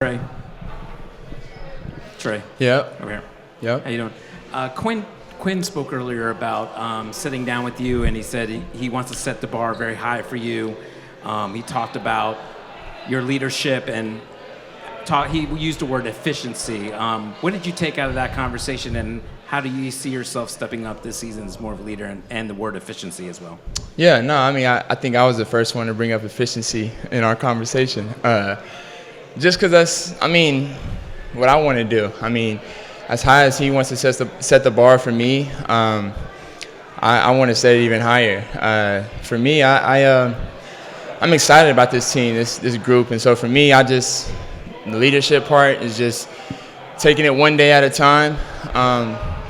Trae. Trae. Yep. Over here. Yep. How you doing? Quinn spoke earlier about sitting down with you, and he said he wants to set the bar very high for you. He talked about your leadership and he used the word efficiency. What did you take out of that conversation, and how do you see yourself stepping up this season as more of a leader and the word efficiency as well? Yeah, no, I mean, I think I was the first one to bring up efficiency in our conversation. Just because that's, what I want to do. As high as he wants to set the bar for me, I want to set it even higher. For me, I'm excited about this team, this group, and so for me, the leadership part is just taking it one day at a time.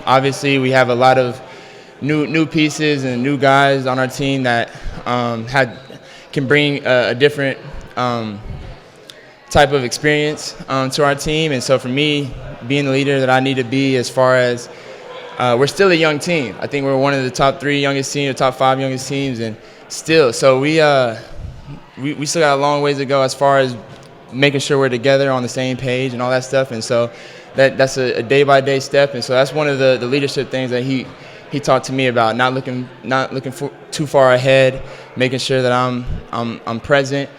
Obviously, we have a lot of new pieces and new guys on our team that can bring a different type of experience to our team. And so for me, being the leader that I need to be, as far as we're still a young team. I think we're one of the top 3 youngest teams, the top 5 youngest teams, and still. So we still got a long ways to go as far as making sure we're together on the same page and all that stuff. And so that's a day-by-day step. And so that's one of the leadership things that he talked to me about, not looking too far ahead, making sure that I'm present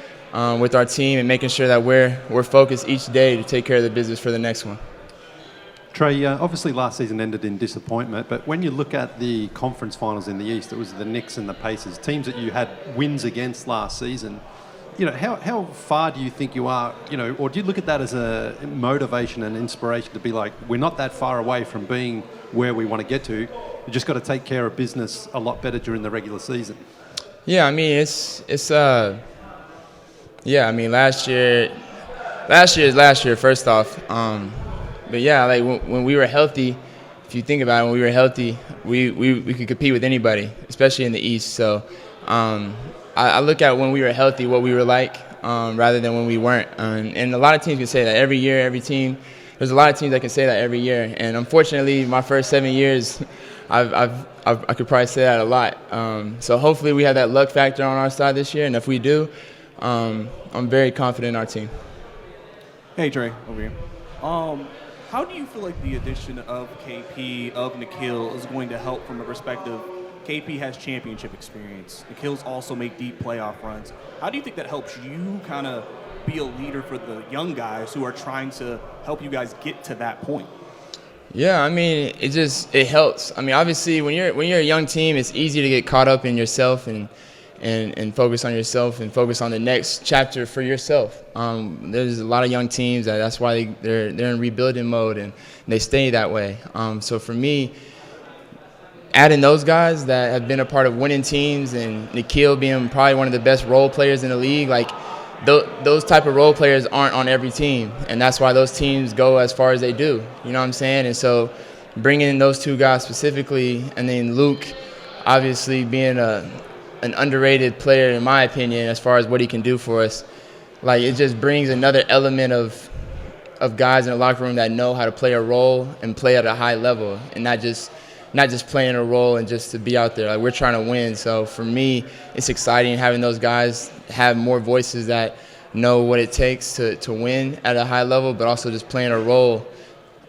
with our team and making sure that we're focused each day to take care of the business for the next one. Trae, obviously last season ended in disappointment, but when you look at the conference finals in the East, it was the Knicks and the Pacers, teams that you had wins against last season. How far do you think you are, or do you look at that as a motivation and inspiration to be like, we're not that far away from being where we want to get to. You just got to take care of business a lot better during the regular season. Yeah, last year is last year, first off. But yeah, like when we were healthy, if you think about it, when we were healthy, we could compete with anybody, especially in the East. So I look at when we were healthy, what we were like, rather than when we weren't. And a lot of teams can say that every year, every team. There's a lot of teams that can say that every year. And unfortunately, my first 7 years, I could probably say that a lot. So hopefully we have that luck factor on our side this year. And if we do, I'm very confident in our team. Hey, Trae, over here. How do you feel like the addition of KP, of Nikhil, is going to help from a perspective? KP has championship experience. Nikhil's also made deep playoff runs. How do you think that helps you kind of be a leader for the young guys who are trying to help you guys get to that point? Yeah, it helps. Obviously, when you're a young team, it's easy to get caught up in yourself and focus on yourself and focus on the next chapter for yourself. There's a lot of young teams that's why they're in rebuilding mode and they stay that way. So for me, adding those guys that have been a part of winning teams and Nikhil being probably one of the best role players in the league, like those type of role players aren't on every team, and that's why those teams go as far as they do. You know what I'm saying? And so bringing in those 2 guys specifically, and then Luke obviously being an underrated player in my opinion as far as what he can do for us, like it just brings another element of guys in the locker room that know how to play a role and play at a high level, and not just playing a role and just to be out there. Like, we're trying to win. So for me, it's exciting having those guys have more voices that know what it takes to win at a high level, but also just playing a role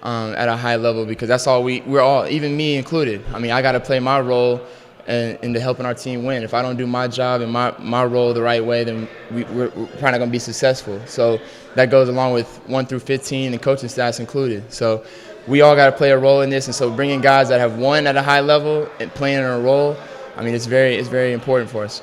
at a high level, because that's all we're all, even me included. I got to play my role into helping our team win. If I don't do my job and my role the right way, then we're probably not going to be successful. So that goes along with 1 through 15 and coaching staffs included. So we all got to play a role in this, and so bringing guys that have won at a high level and playing in a role, it's very important for us.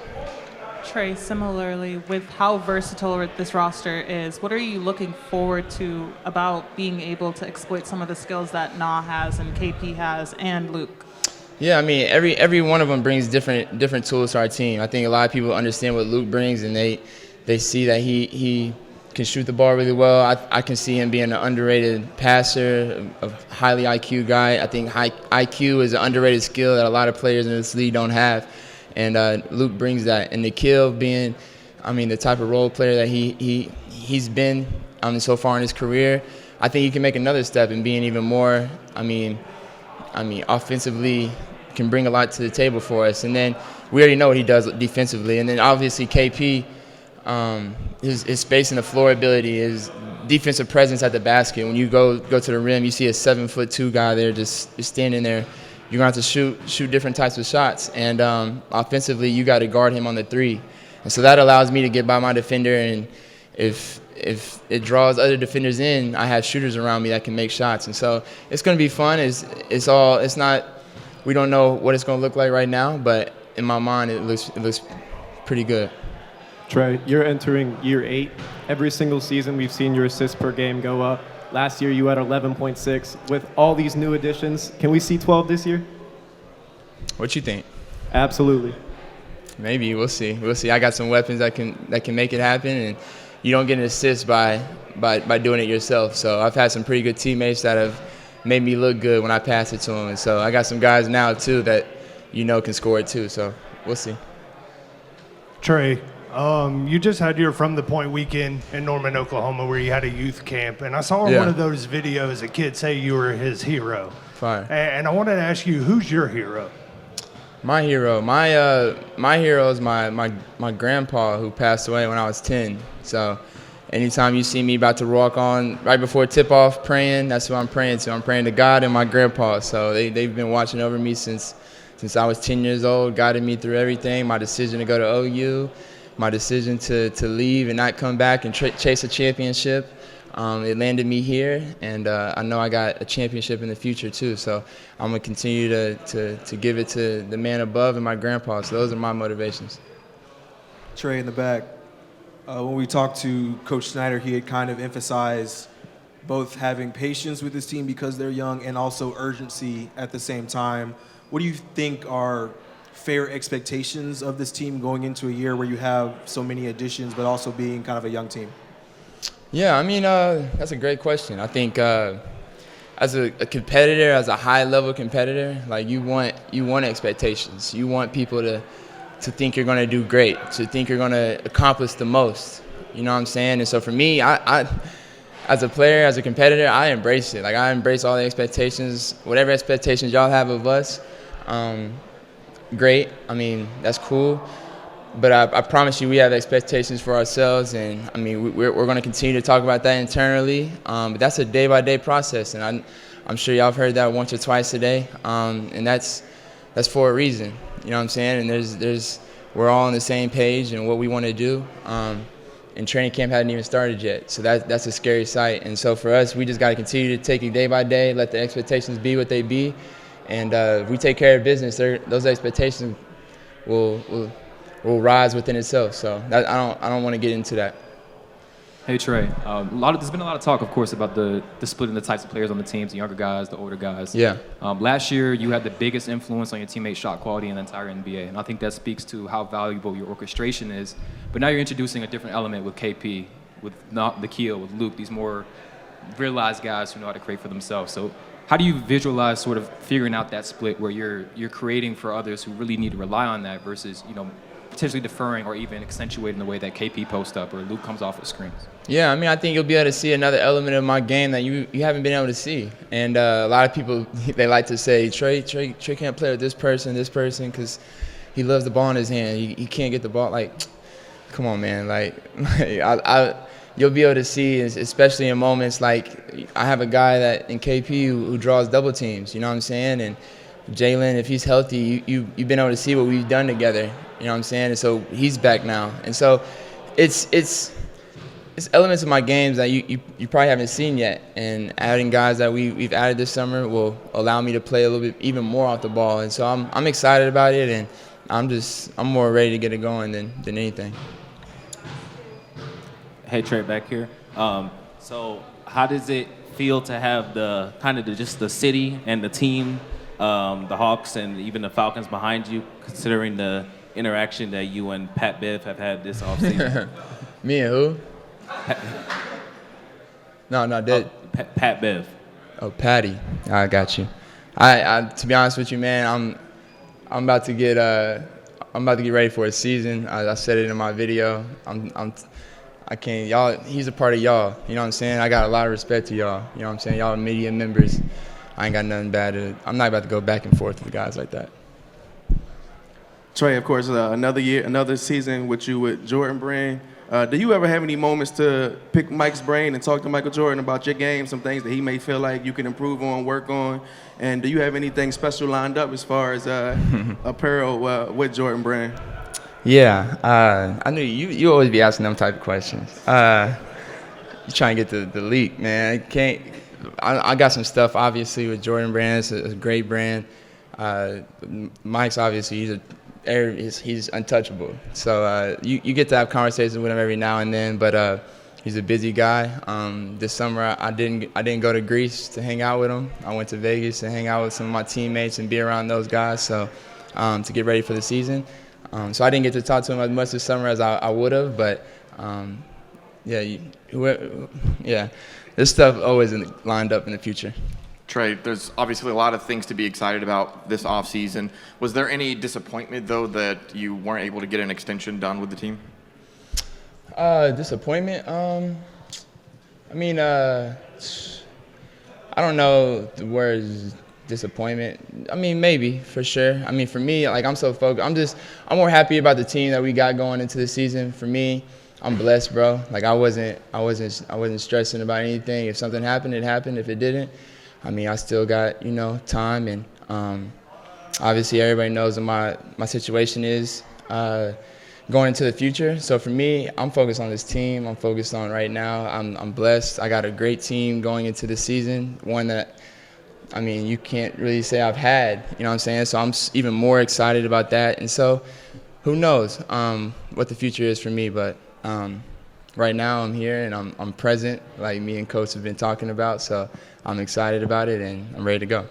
Trae, similarly, with how versatile this roster is, what are you looking forward to about being able to exploit some of the skills that Na has and KP has and Luke? Yeah, every one of them brings different tools to our team. I think a lot of people understand what Luke brings, and they see that he can shoot the ball really well. I can see him being an underrated passer, a highly IQ guy. I think IQ is an underrated skill that a lot of players in this league don't have, and Luke brings that. And Nikhil being, the type of role player that he's been so far in his career, I think he can make another step in being even more. Offensively can bring a lot to the table for us. And then we already know what he does defensively. And then obviously KP. His space and the floor ability, his defensive presence at the basket. When you go to the rim, you see a 7'2" guy there just standing there. You're going to have to shoot different types of shots. And offensively, you got to guard him on the three. And so that allows me to get by my defender. And if it draws other defenders in, I have shooters around me that can make shots. And so it's going to be fun. We don't know what it's going to look like right now, but in my mind, it looks pretty good. Trae, you're entering year 8. Every single season, we've seen your assists per game go up. Last year, you had 11.6. With all these new additions, can we see 12 this year? What you think? Absolutely. Maybe. We'll see. I got some weapons that can make it happen, and you don't get an assist by doing it yourself. So I've had some pretty good teammates that have made me look good when I pass it to them. And so I got some guys now, too, that can score it, too. So we'll see. Trae, you just had your From the Point weekend in Norman, Oklahoma, where you had a youth camp. And I saw in one of those videos a kid say you were his hero. Fire. And I wanted to ask you, who's your hero? My hero. My hero is my grandpa who passed away when I was 10. So anytime you see me about to walk on right before tip-off praying, that's who I'm praying to. I'm praying to God and my grandpa. So they've been watching over me since I was 10 years old, guided me through everything, my decision to go to OU, my decision to leave and not come back and chase a championship. It landed me here, and I know I got a championship in the future too. So I'm going to continue to give it to the man above and my grandpa. So those are my motivations. Trae in the back. When we talked to Coach Snyder, he had kind of emphasized both having patience with his team because they're young and also urgency at the same time. What do you think are fair expectations of this team going into a year where you have so many additions but also being kind of a young team? Yeah, I mean, that's a great question. I think as a competitor, as a high-level competitor, like you want expectations. You want people to think you're going to do great, to think you're going to accomplish the most. You know what I'm saying? And so for me, I as a player, as a competitor, I embrace it. Like I embrace all the expectations, whatever expectations y'all have of us. Great. I mean, that's cool. But I promise you we have expectations for ourselves, and I mean we're going to continue to talk about that internally. But that's a day-by-day process, and I'm sure y'all have heard that once or twice a day, and that's for a reason. You know what I'm saying? And we're all on the same page and what we want to do. And training camp hadn't even started yet, so that's a scary sight. And so for us, we just got to continue to take it day by day, let the expectations be what they be, and if we take care of business, those expectations will rise within itself. So I don't want to get into that. Hey Trae, there's been a lot of talk, of course, about the splitting the types of players on the teams, the younger guys, the older guys. Yeah. Last year, you had the biggest influence on your teammates' shot quality in the entire NBA, and I think that speaks to how valuable your orchestration is. But now you're introducing a different element with KP, with Nikhil, with Luke, these more realized guys who know how to create for themselves. So how do you visualize sort of figuring out that split where you're creating for others who really need to rely on that versus, potentially deferring or even accentuating the way that KP posts up or Luke comes off of screens? Yeah, I mean, I think you'll be able to see another element of my game that you haven't been able to see. And a lot of people, they like to say, Trae can't play with this person, because he loves the ball in his hand. He can't get the ball. Like, come on, man. You'll be able to see, especially in moments like I have a guy that in KP who draws double teams, you know what I'm saying? And Jalen, if he's healthy, you've been able to see what we've done together. You know what I'm saying? And so he's back now. And so it's elements of my games that you probably haven't seen yet. And adding guys that we've added this summer will allow me to play a little bit even more off the ball. And so I'm excited about it, and I'm more ready to get it going than anything. Hey Trae, back here. So how does it feel to have the kind of just the city and the team, the Hawks and even the Falcons behind you, considering the interaction that you and Pat Bev have had this offseason? Me and who? Pat Bev. Oh, Patty. I got you. I to be honest with you, man, I'm about to get ready for a season. I said it in my video. I can't. Y'all. He's a part of y'all. You know what I'm saying? I got a lot of respect to y'all. You know what I'm saying? Y'all are media members. I ain't got nothing bad to. I'm not about to go back and forth with guys like that. Trae, of course, another year, another season with you with Jordan Brand. Do you ever have any moments to pick Mike's brain and talk to Michael Jordan about your game, some things that he may feel like you can improve on, work on? And do you have anything special lined up as far as apparel with Jordan Brand? Yeah, I knew you always be asking them type of questions. You trying to get the leak, man. I got some stuff obviously with Jordan Brand. It's a great brand. Mike's obviously he's untouchable. So you get to have conversations with him every now and then, but he's a busy guy. This summer I didn't go to Greece to hang out with him. I went to Vegas to hang out with some of my teammates and be around those guys. So to get ready for the season. So I didn't get to talk to him as much this summer as I would have, but this stuff always lined up in the future. Trae, there's obviously a lot of things to be excited about this offseason. Was there any disappointment, though, that you weren't able to get an extension done with the team? Disappointment? I don't know the words disappointment. I mean, maybe, for sure. I mean, for me, like, I'm so focused. I'm more happy about the team that we got going into the season. For me, I'm blessed, bro. Like, I wasn't stressing about anything. If something happened, it happened. If it didn't, I mean, I still got, time. And obviously everybody knows what my situation is going into the future. So for me, I'm focused on this team. I'm focused on right now. I'm blessed. I got a great team going into the season, one that, I mean, you can't really say I've had, you know what I'm saying? So I'm even more excited about that. And so who knows what the future is for me, but right now I'm here and I'm present, like me and Coach have been talking about. So I'm excited about it and I'm ready to go.